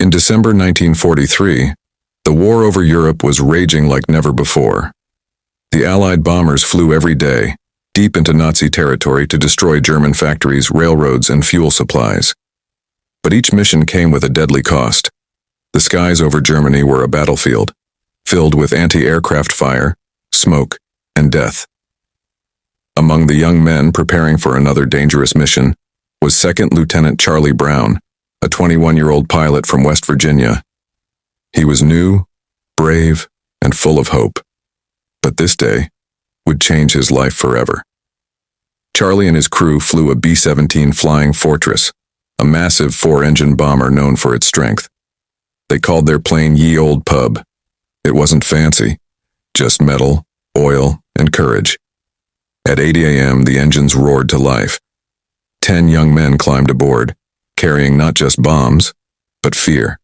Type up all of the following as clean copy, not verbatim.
In December 1943, the war over Europe was raging like never before. The Allied bombers flew every day, deep into Nazi territory to destroy German factories, railroads, and fuel supplies. But each mission came with a deadly cost. The skies over Germany were a battlefield, filled with anti-aircraft fire, smoke, and death. Among the young men preparing for another dangerous mission was Second Lieutenant Charlie Brown, a 21-year-old pilot from West Virginia. He was new, brave, and full of hope. But this day would change his life forever. Charlie and his crew flew a B-17 Flying Fortress, a massive 4-engine bomber known for its strength. They called their plane Ye Old Pub. It wasn't fancy, just metal, oil, and courage. At 8 a.m., the engines roared to life. 10 young men climbed aboard, carrying not just bombs, but fear.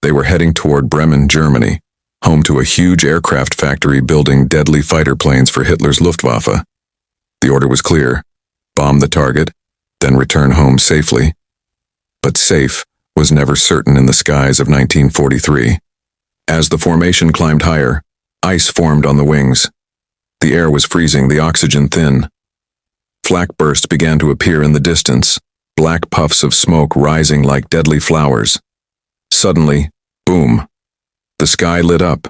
They were heading toward Bremen, Germany, home to a huge aircraft factory building deadly fighter planes for Hitler's Luftwaffe. The order was clear: bomb the target, then return home safely. But safe was never certain in the skies of 1943. As the formation climbed higher, ice formed on the wings. The air was freezing, the oxygen thin. Flak bursts began to appear in the distance, black puffs of smoke rising like deadly flowers. Suddenly, boom! The sky lit up.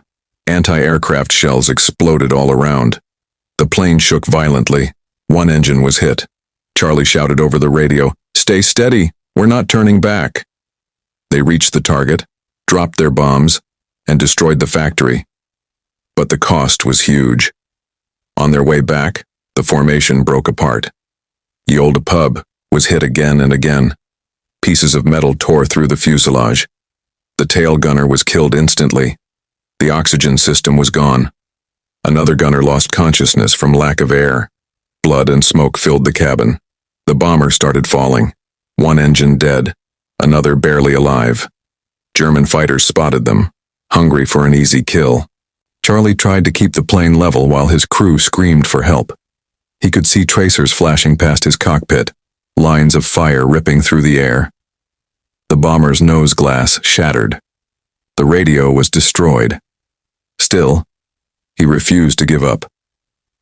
Anti-aircraft shells exploded all around. The plane shook violently. One engine was hit. Charlie shouted over the radio, "Stay steady, we're not turning back." They reached the target, dropped their bombs, and destroyed the factory. But the cost was huge. On their way back, the formation broke apart. Ye Olde Pub was hit again and again. Pieces of metal tore through the fuselage. The tail gunner was killed instantly. The oxygen system was gone. Another gunner lost consciousness from lack of air. Blood and smoke filled the cabin. The bomber started falling. One engine dead, another barely alive. German fighters spotted them, hungry for an easy kill. Charlie tried to keep the plane level while his crew screamed for help. He could see tracers flashing past his cockpit, lines of fire ripping through the air. The bomber's nose glass shattered. The radio was destroyed. Still, he refused to give up.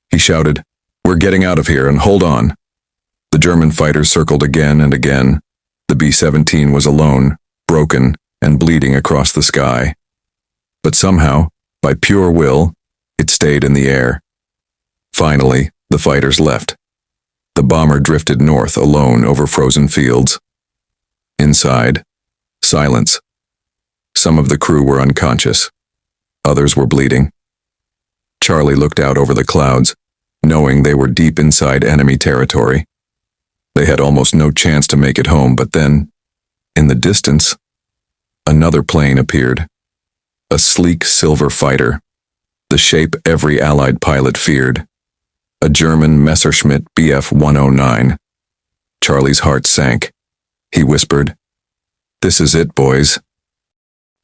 He shouted, "We're getting out of here, and hold on." The German fighters circled again and again. The B-17 was alone, broken, and bleeding across the sky. But somehow, by pure will, it stayed in the air. Finally, the fighters left. The bomber drifted north alone over frozen fields. Inside, silence. Some of the crew were unconscious. Others were bleeding. Charlie looked out over the clouds, knowing they were deep inside enemy territory. They had almost no chance to make it home, but then, in the distance, another plane appeared. A sleek silver fighter, the shape every Allied pilot feared. A German Messerschmitt Bf 109. Charlie's heart sank. He whispered, "This is it, boys."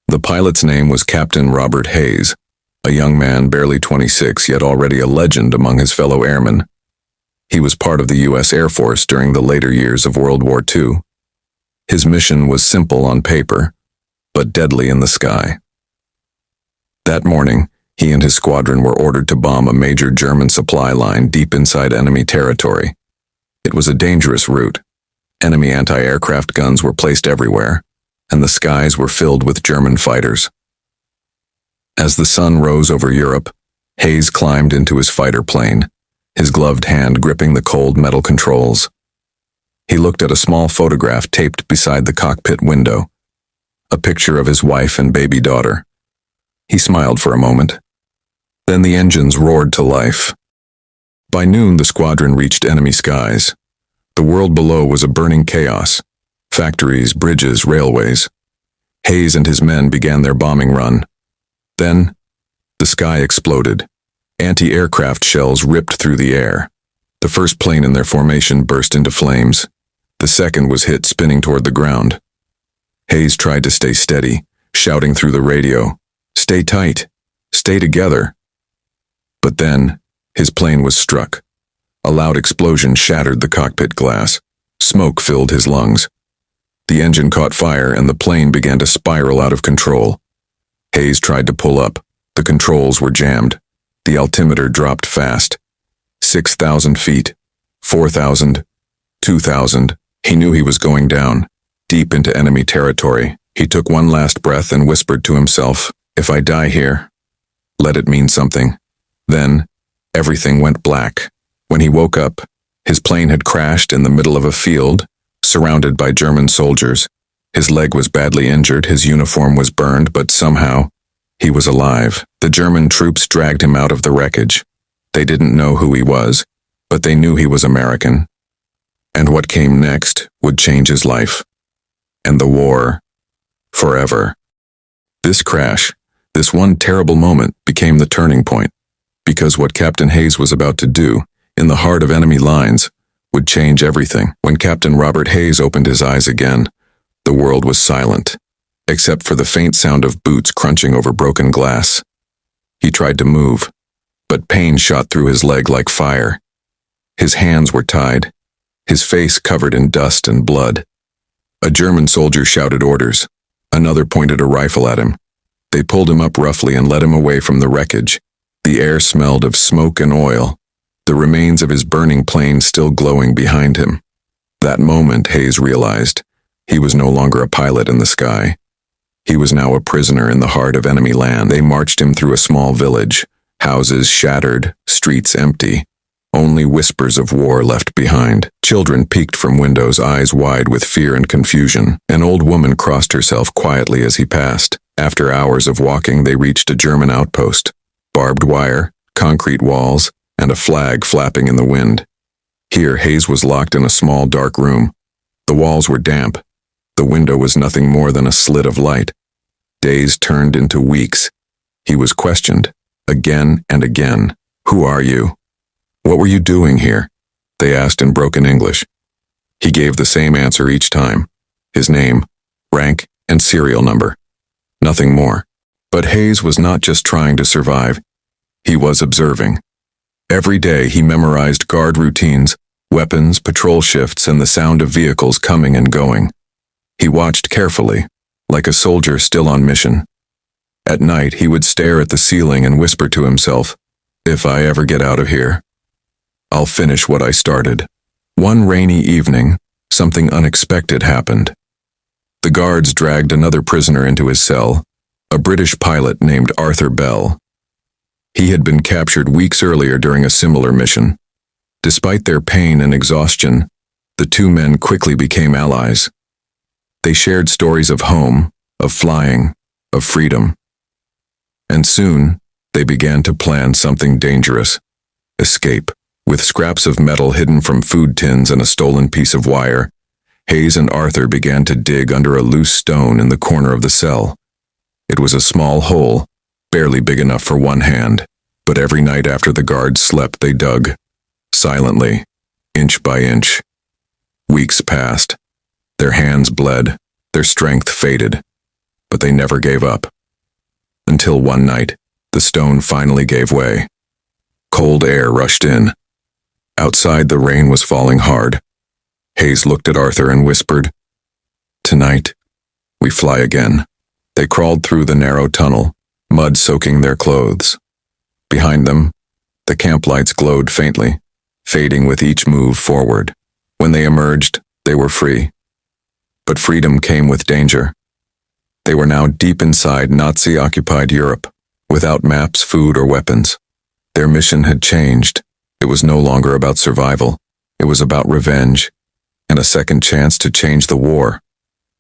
The pilot's name was Captain Robert Hayes, a young man barely 26, yet already a legend among his fellow airmen. He was part of the U.S. Air Force during the later years of World War II. His mission was simple on paper, but deadly in the sky. That morning, he and his squadron were ordered to bomb a major German supply line deep inside enemy territory. It was a dangerous route. Enemy anti-aircraft guns were placed everywhere, and the skies were filled with German fighters. As the sun rose over Europe, Hayes climbed into his fighter plane, his gloved hand gripping the cold metal controls. He looked at a small photograph taped beside the cockpit window, a picture of his wife and baby daughter. He smiled for a moment. Then the engines roared to life. By noon, the squadron reached enemy skies. The world below was a burning chaos. Factories, bridges, railways. Hayes and his men began their bombing run. Then, the sky exploded. Anti-aircraft shells ripped through the air. The first plane in their formation burst into flames. The second was hit, spinning toward the ground. Hayes tried to stay steady, shouting through the radio, "Stay tight. Stay together." But then, his plane was struck. A loud explosion shattered the cockpit glass. Smoke filled his lungs. The engine caught fire and the plane began to spiral out of control. Hayes tried to pull up. The controls were jammed. The altimeter dropped fast. 6,000 feet. 4,000. 2,000. He knew he was going down, deep into enemy territory. He took one last breath and whispered to himself, "If I die here, let it mean something." Then, everything went black. When he woke up, his plane had crashed in the middle of a field, surrounded by German soldiers. His leg was badly injured, his uniform was burned, but somehow, he was alive. The German troops dragged him out of the wreckage. They didn't know who he was, but they knew he was American. And what came next would change his life. And the war, forever. This crash, this one terrible moment, became the turning point, because what Captain Hayes was about to do, in the heart of enemy lines, would change everything. When Captain Robert Hayes opened his eyes again, the world was silent, except for the faint sound of boots crunching over broken glass. He tried to move, but pain shot through his leg like fire. His hands were tied, his face covered in dust and blood. A German soldier shouted orders. Another pointed a rifle at him. They pulled him up roughly and led him away from the wreckage. The air smelled of smoke and oil, the remains of his burning plane still glowing behind him. That moment, Hayes realized, he was no longer a pilot in the sky. He was now a prisoner in the heart of enemy land. They marched him through a small village, houses shattered, streets empty. Only whispers of war left behind. Children peeked from windows, eyes wide with fear and confusion. An old woman crossed herself quietly as he passed. After hours of walking, they reached a German outpost. Barbed wire, concrete walls, and a flag flapping in the wind. Here, Hayes was locked in a small, dark room. The walls were damp. The window was nothing more than a slit of light. Days turned into weeks. He was questioned, again and again. "Who are you? What were you doing here?" they asked in broken English. He gave the same answer each time. His name, rank, and serial number. Nothing more. But Hayes was not just trying to survive. He was observing. Every day he memorized guard routines, weapons, patrol shifts, and the sound of vehicles coming and going. He watched carefully, like a soldier still on mission. At night he would stare at the ceiling and whisper to himself, "If I ever get out of here, I'll finish what I started." One rainy evening, something unexpected happened. The guards dragged another prisoner into his cell, a British pilot named Arthur Bell. He had been captured weeks earlier during a similar mission. Despite their pain and exhaustion, the two men quickly became allies. They shared stories of home, of flying, of freedom. And soon, they began to plan something dangerous. Escape. With scraps of metal hidden from food tins and a stolen piece of wire, Hayes and Arthur began to dig under a loose stone in the corner of the cell. It was a small hole, barely big enough for one hand, but every night after the guards slept they dug, silently, inch by inch. Weeks passed. Their hands bled, their strength faded, but they never gave up. Until one night, the stone finally gave way. Cold air rushed in. Outside, the rain was falling hard. Hayes looked at Arthur and whispered, "Tonight, we fly again." They crawled through the narrow tunnel, mud soaking their clothes. Behind them, the camp lights glowed faintly, fading with each move forward. When they emerged, they were free. But freedom came with danger. They were now deep inside Nazi-occupied Europe, without maps, food, or weapons. Their mission had changed. It was no longer about survival. It was about revenge, and a second chance to change the war.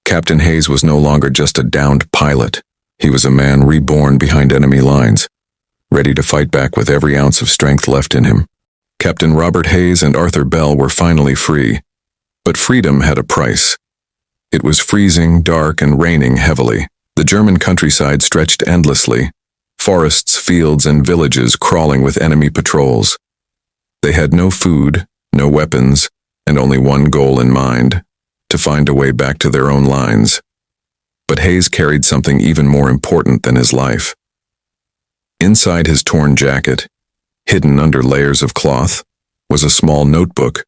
Captain Hayes was no longer just a downed pilot. He was a man reborn behind enemy lines, ready to fight back with every ounce of strength left in him. Captain Robert Hayes and Arthur Bell were finally free. But freedom had a price. It was freezing, dark, and raining heavily. The German countryside stretched endlessly, forests, fields, and villages crawling with enemy patrols. They had no food, no weapons, and only one goal in mind, to find a way back to their own lines. But Hayes carried something even more important than his life. Inside his torn jacket, hidden under layers of cloth, was a small notebook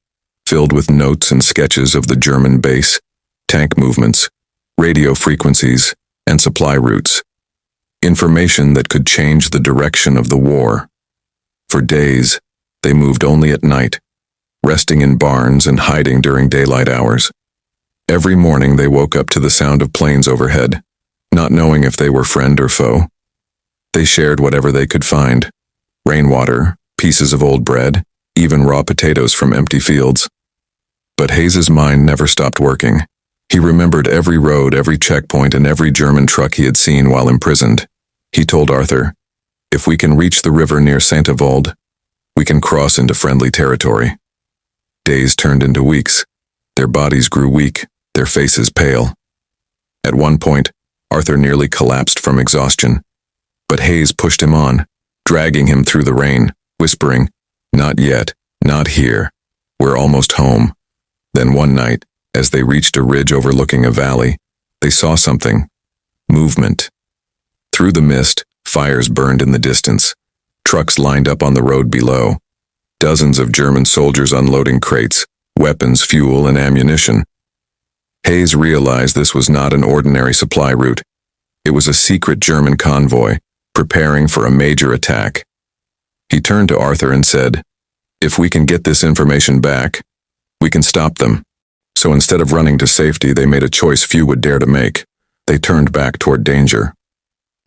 filled with notes and sketches of the German base, tank movements, radio frequencies, and supply routes. Information that could change the direction of the war. For days, they moved only at night, resting in barns and hiding during daylight hours. Every morning they woke up to the sound of planes overhead, not knowing if they were friend or foe. They shared whatever they could find: rainwater, pieces of old bread, even raw potatoes from empty fields. But Hayes's mind never stopped working. He remembered every road, every checkpoint, and every German truck he had seen while imprisoned. He told Arthur, "If we can reach the river near Saint-Avold, we can cross into friendly territory." Days turned into weeks. Their bodies grew weak, their faces pale. At one point, Arthur nearly collapsed from exhaustion. But Hayes pushed him on, dragging him through the rain, whispering, "Not yet, not here. We're almost home." Then one night, as they reached a ridge overlooking a valley, they saw something. Movement. Through the mist, fires burned in the distance. Trucks lined up on the road below. Dozens of German soldiers unloading crates, weapons, fuel, and ammunition. Hayes realized this was not an ordinary supply route. It was a secret German convoy, preparing for a major attack. He turned to Arthur and said, "If we can get this information back, we can stop them." So instead of running to safety, they made a choice few would dare to make. They turned back toward danger.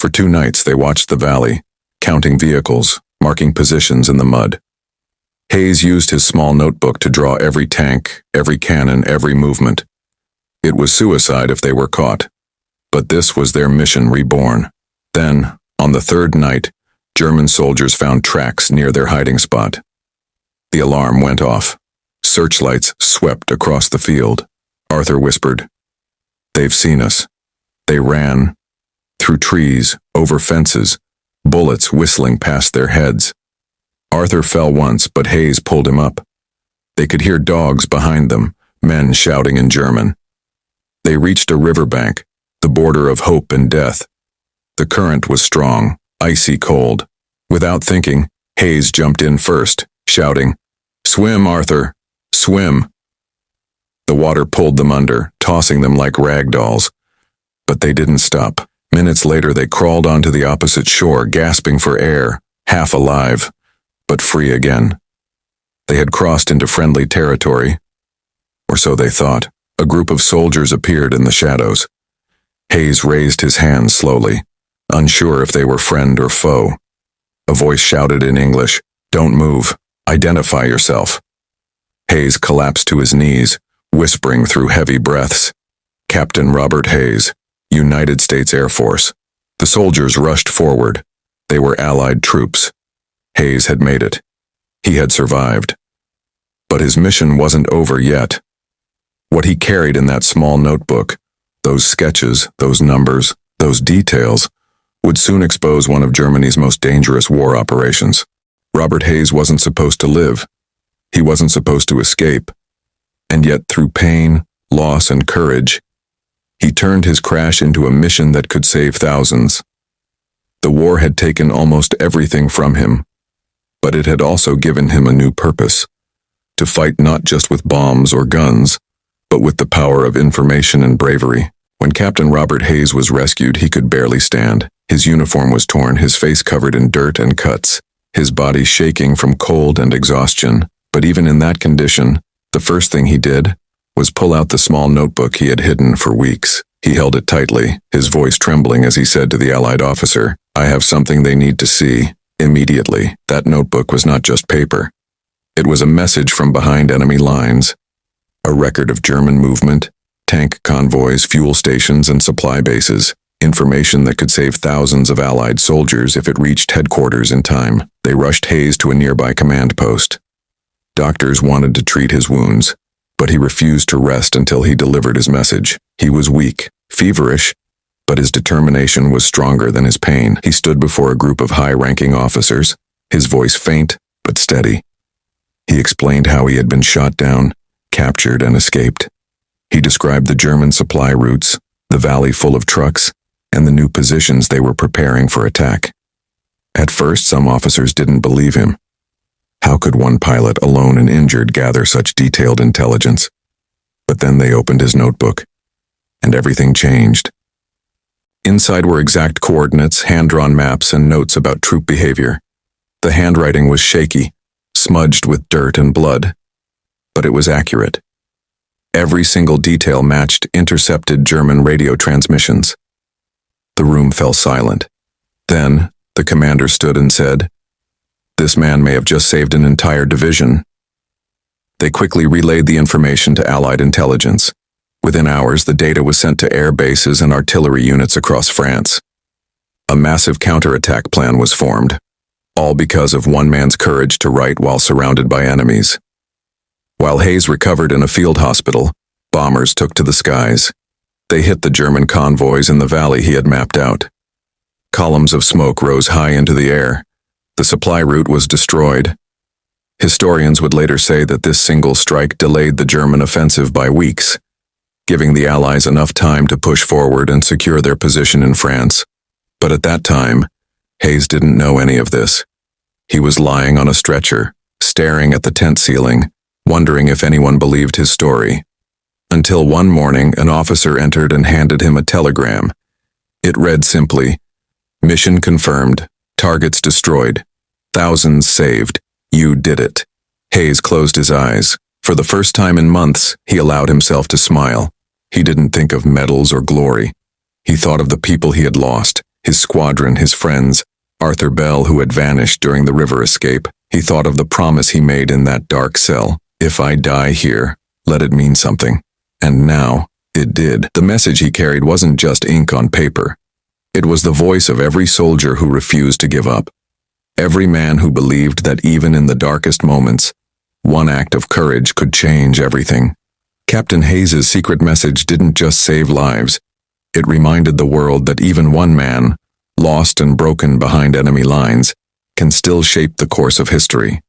For 2 nights they watched the valley, counting vehicles, marking positions in the mud. Hayes used his small notebook to draw every tank, every cannon, every movement. It was suicide if they were caught. But this was their mission reborn. Then, on the 3rd night, German soldiers found tracks near their hiding spot. The alarm went off. Searchlights swept across the field. Arthur whispered, "They've seen us." They ran, through trees, over fences, bullets whistling past their heads. Arthur fell once, but Hayes pulled him up. They could hear dogs behind them, men shouting in German. They reached a riverbank, the border of hope and death. The current was strong, icy cold. Without thinking, Hayes jumped in first, shouting, "Swim, Arthur! Swim!" The water pulled them under, tossing them like rag dolls. But they didn't stop. Minutes later, they crawled onto the opposite shore, gasping for air, half alive, but free again. They had crossed into friendly territory, or so they thought. A group of soldiers appeared in the shadows. Hayes raised his hands slowly, unsure if they were friend or foe. A voice shouted in English, "Don't move. Identify yourself." Hayes collapsed to his knees, whispering through heavy breaths, "Captain Robert Hayes, United States Air Force." The soldiers rushed forward. They were Allied troops. Hayes had made it. He had survived. But his mission wasn't over yet. What he carried in that small notebook, those sketches, those numbers, those details, would soon expose one of Germany's most dangerous war operations. Robert Hayes wasn't supposed to live. He wasn't supposed to escape. And yet, through pain, loss, and courage, he turned his crash into a mission that could save thousands. The war had taken almost everything from him, but it had also given him a new purpose: to fight not just with bombs or guns, but with the power of information and bravery. When Captain Robert Hayes was rescued, he could barely stand. His uniform was torn, his face covered in dirt and cuts, his body shaking from cold and exhaustion. But even in that condition, the first thing he did was pull out the small notebook he had hidden for weeks. He held it tightly, his voice trembling as he said to the Allied officer, "I have something they need to see, immediately." That notebook was not just paper. It was a message from behind enemy lines, a record of German movement, tank convoys, fuel stations, and supply bases, information that could save thousands of Allied soldiers if it reached headquarters in time. They rushed Hayes to a nearby command post. Doctors wanted to treat his wounds, but he refused to rest until he delivered his message. He was weak, feverish, but his determination was stronger than his pain. He stood before a group of high-ranking officers, his voice faint but steady. He explained how he had been shot down, captured, and escaped. He described the German supply routes, the valley full of trucks, and the new positions they were preparing for attack. At first, some officers didn't believe him. How could one pilot, alone and injured, gather such detailed intelligence? But then they opened his notebook. and everything changed. Inside were exact coordinates, hand-drawn maps, and notes about troop behavior. The handwriting was shaky, smudged with dirt and blood, but it was accurate. Every single detail matched intercepted German radio transmissions. The room fell silent. Then, the commander stood and said, "This man may have just saved an entire division." They quickly relayed the information to Allied intelligence. Within hours, the data was sent to air bases and artillery units across France. A massive counterattack plan was formed, all because of one man's courage to write while surrounded by enemies. While Hayes recovered in a field hospital, bombers took to the skies. They hit the German convoys in the valley he had mapped out. Columns of smoke rose high into the air. The supply route was destroyed. Historians would later say that this single strike delayed the German offensive by weeks, giving the Allies enough time to push forward and secure their position in France. But at that time, Hayes didn't know any of this. He was lying on a stretcher, staring at the tent ceiling, wondering if anyone believed his story. Until one morning, an officer entered and handed him a telegram. It read simply, "Mission confirmed, targets destroyed, thousands saved, you did it." Hayes closed his eyes. For the first time in months, he allowed himself to smile. He didn't think of medals or glory. He thought of the people he had lost, his squadron, his friends, Arthur Bell, who had vanished during the river escape. He thought of the promise he made in that dark cell. "If I die here, let it mean something." And now, it did. The message he carried wasn't just ink on paper. It was the voice of every soldier who refused to give up. Every man who believed that even in the darkest moments, one act of courage could change everything. Captain Hayes's secret message didn't just save lives. It reminded the world that even one man, lost and broken behind enemy lines, can still shape the course of history.